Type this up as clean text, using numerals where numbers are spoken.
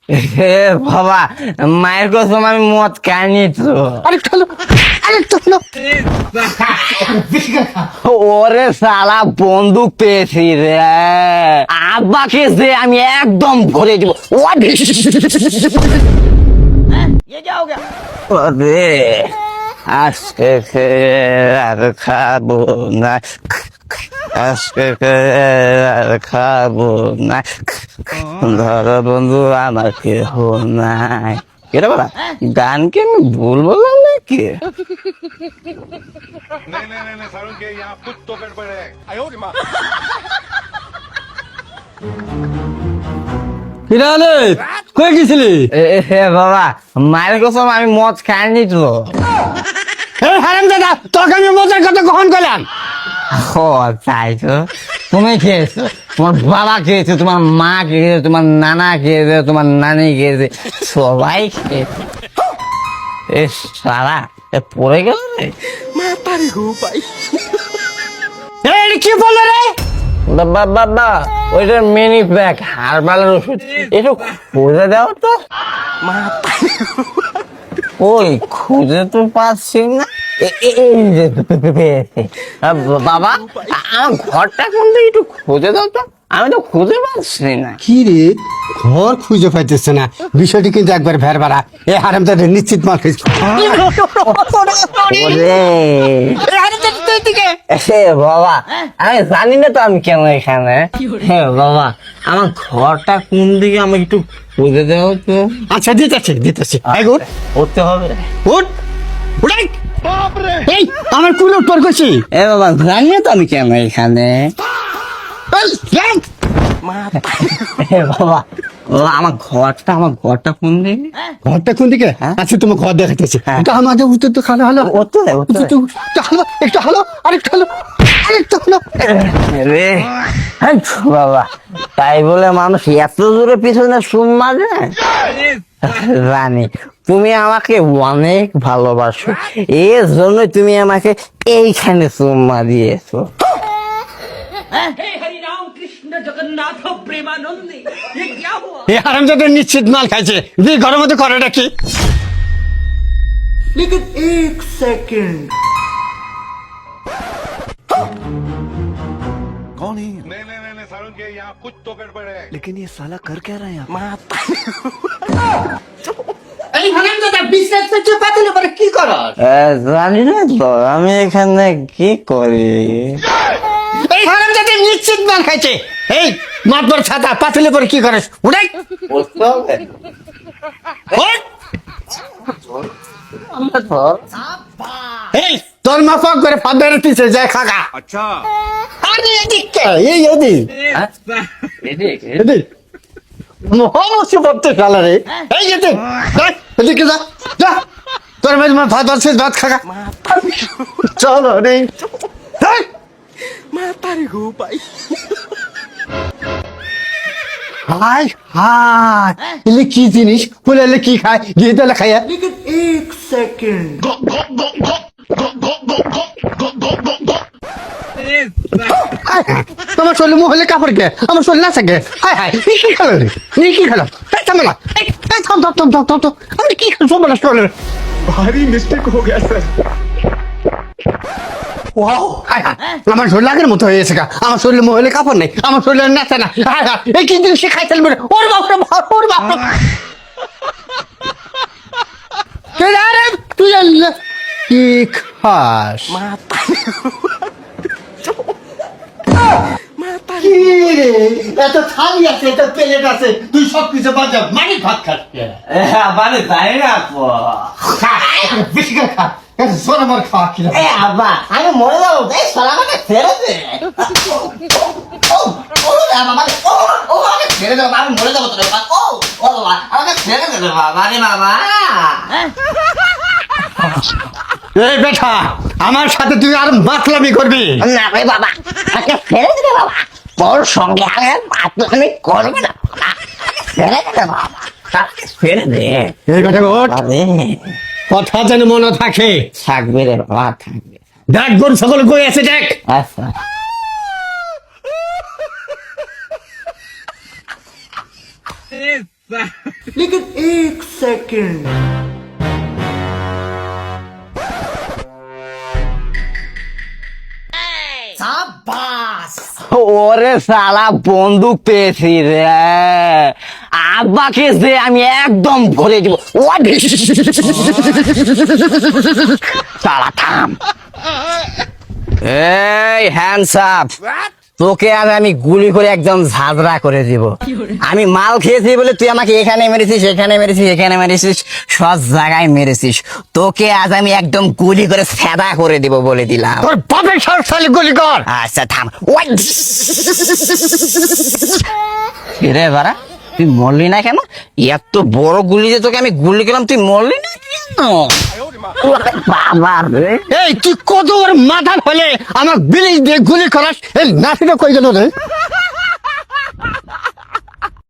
এ বাবা, মায়ের কসম আমি মদ খাইনি তো। আরেকটু হলো, আরেকটু হলো। ওরে শালা বন্দুক পেয়েছি রে, আব্বাকে যে আমি একদম ভরে দিব। ওরে আজকে আর খাবো না, আজকে আর খাবো না, ধরো বন্ধু আমার কেহ নাই। কেটা বলা গান কি আমি ভুল বললাম নাকি? नहीं सारुण के यहाँ कुछ तो गड़बड़ है। কিরালে কই গেছিলি? হে বাবা, মায়ের কসম আমি মদ খাইনি তো। এই হারামজাদা, তোকে আমি মজার কথা কখন কইলাম? ও তাই তো, তুমি খেয়েছো, তোমার বাবা খেয়েছে, তোমার মা খেয়েছে, তোমার নানা খেয়েছে, তোমার নানি খেয়েছে, সবাই খেয়েছে। এ সারা পড়ে গেল রে। এই কি বললো রে? বাবা ওইটা মিনি প্যাক হারবালের ওষুধ, একটু খুঁজে দাও তো। ওই খুঁজে তো পাচ্ছি না। এই যে পেয়েছি। বাবা আমার ঘরটা কোনটা একটু খুঁজে দাও তো, আমি তো খুঁজে পাচ্ছি না। কি রে, ঘর খুঁজে পাইতেছে না? বিষয়টি কিন্তু একবার ভেরবারা। এ হারামজাদা নিশ্চিত মাল খাইছে। ওরে এ বাবা, আমি জানি না তো আমি কেন এখানে। হ্যাঁ বাবা, আমার ঘরটা কোন দিকে আমাকে একটু খুঁজে দাও তো। আচ্ছা দিতেছে দিতেছে। এই উঠ, করতে হবে। উঠ, উঠাই। এই আমার কুলো তোর কইছি। এ বাবা, জানি না তো আমি কেন এখানে। এ বাবা, আমার ঘরটা কোন দিকে? ঘরটা কোন দিকে? হ্যাঁ? আচ্ছা তোমার ঘর দেখাইতেছে। হ্যাঁ। এটা আমাদের উত্তর তো খালো হলো। ওতে একটু হলো, একটু হলো, আরেকটু হলো, আরেকটু হলো। রে হ্যাঁ, বাবা, তাই বলে মানুষ এত দূরে পিছনে সুম মারে? রানী, তুমি আমাকে অনেক ভালোবাসো, এর জন্য তুমি আমাকে এইখানে চুম্মা দিয়েছো। हे हरि राम कृष्ण जगन्नाथ प्रेमानंद ये क्या हुआ? এই হারামজাদা নিশ্চিত মাল খাইছে। তুই ঘরের মধ্যে করেটা কি? लेकिन एक सेकंड कौन है? नहीं सारुण के यहाँ कुछ तो गड़बड़ है। लेकिन ये साला कर क्या रहा है यहाँ? এই হারামজাদা বিছনায় পেঁচে পাতলে পরে কি করস? জানি না তো আমি এখানে কি করি। এই হারামজাদা নিশ্চিত মাল খাইছে। এই মাতবর ছাতা পাতলে পরে কি করস? উঠাই, বুঝতে হবে। উঠ। আমরা ধর। এই তোর মা পাক করে পা বেরোতেছে, যায় খাগা। अच्छा আরে এদিকে, এই এদিক এদিক মহামুসিবতে শালা রে। এই এদিক দেখ, এদিকে যা যা, তোর মেয়ে ভাত বাড়ছে, ভাত খাগা। চলো রে, দেখ। হাই হাই, এলে কি জিনিস বলে, এলে কি খায়, গিয়ে তাহলে খাইয়া। लेकिन एक सेकंड তোমার শরীর মহলে কাপড় গে, আমার শরীর না থাকে। হাই হাই, কি খেলো রে, কি খেলো? এই থামো না, এই থাম থাম থাম থাম থাম, আমি কি খেলো বলা শরীর? भारी मिस्टेक हो गया सर। ওয়াও, হাই হাই, আমার শরীর লাগের মতো হয়ে গেছে গা। আমার শরীরে মহলে কাপড় নেই, আমার শরীরে নাচে না। হাই হাই, এই কি জিনিস খাই ফেলবে? ওর বাপ রে বাপ, ওর বাপ রে। কে রে তুই? কি খাস? কি রে, এত থালি আছে, এত প্লেট আছে, তুই সব কিছু বাদ যা, মানি ভাত খাস কে? মানে জানি না তো। খা, বেশি করে খা, এত সোনা মার খাওয়া কি রে? আব্বা, আমি মরে যাবো, এই শালা আমাকে ছেড়ে দে। আমাকে ছেড়ে দে বাবা, আমি মরে যাবো তোর বাবা। ও বাবা, আমাকে ছেড়ে দে রে বাবা, রে বাবা। এই বেটা, আমার সাথে তুই আর মাতলামি করবি না রে বাবা, আমাকে ছেড়ে দে রে বাবা, তোর সঙ্গে আগে আমি করবে না বাবা, আমাকে ছেড়ে দে রে বাবা, আমাকে ছেড়ে দে। এই বেটা ওঠ, আরে, কথা যেন মনে থাকে। থাকবে রে বাবা, থাকবে। দেখ গরু সকল কই আছে, দেখ। আচ্ছা लेकिन एक सेकंड ওরে শালা বন্দুক পেয়েছি রে, আব্বাকে যে আমি একদম ভরে দিব। শালা থাম। এই হ্যান্ডস আপ, তোকে আজ আমি গুলি করে একদম ঝাঁঝরা করে দিব। আমি মাল খেয়েছি বলে তুই আমাকে এখানে মেরেছিস, এখানে মেরেছিস, এখানে মেরেছিস, সব জায়গায় মেরেছিস। তোকে আজ আমি একদম গুলি করে সেদা করে দিব বলে দিলাম। তোর বাপের সরসালি গুলি কর। আচ্ছা থাম। রে বাড়া, তুই মরলি না কেন? এত বড় গুলি যে তোকে আমি গুলি করলাম, তুই মরলি না কেন? বাবা রে, এই তুই কত বড় মাথা হলে আমার বিলি দিয়ে গুলি করাস? এই নাতিটা কই গেল রে?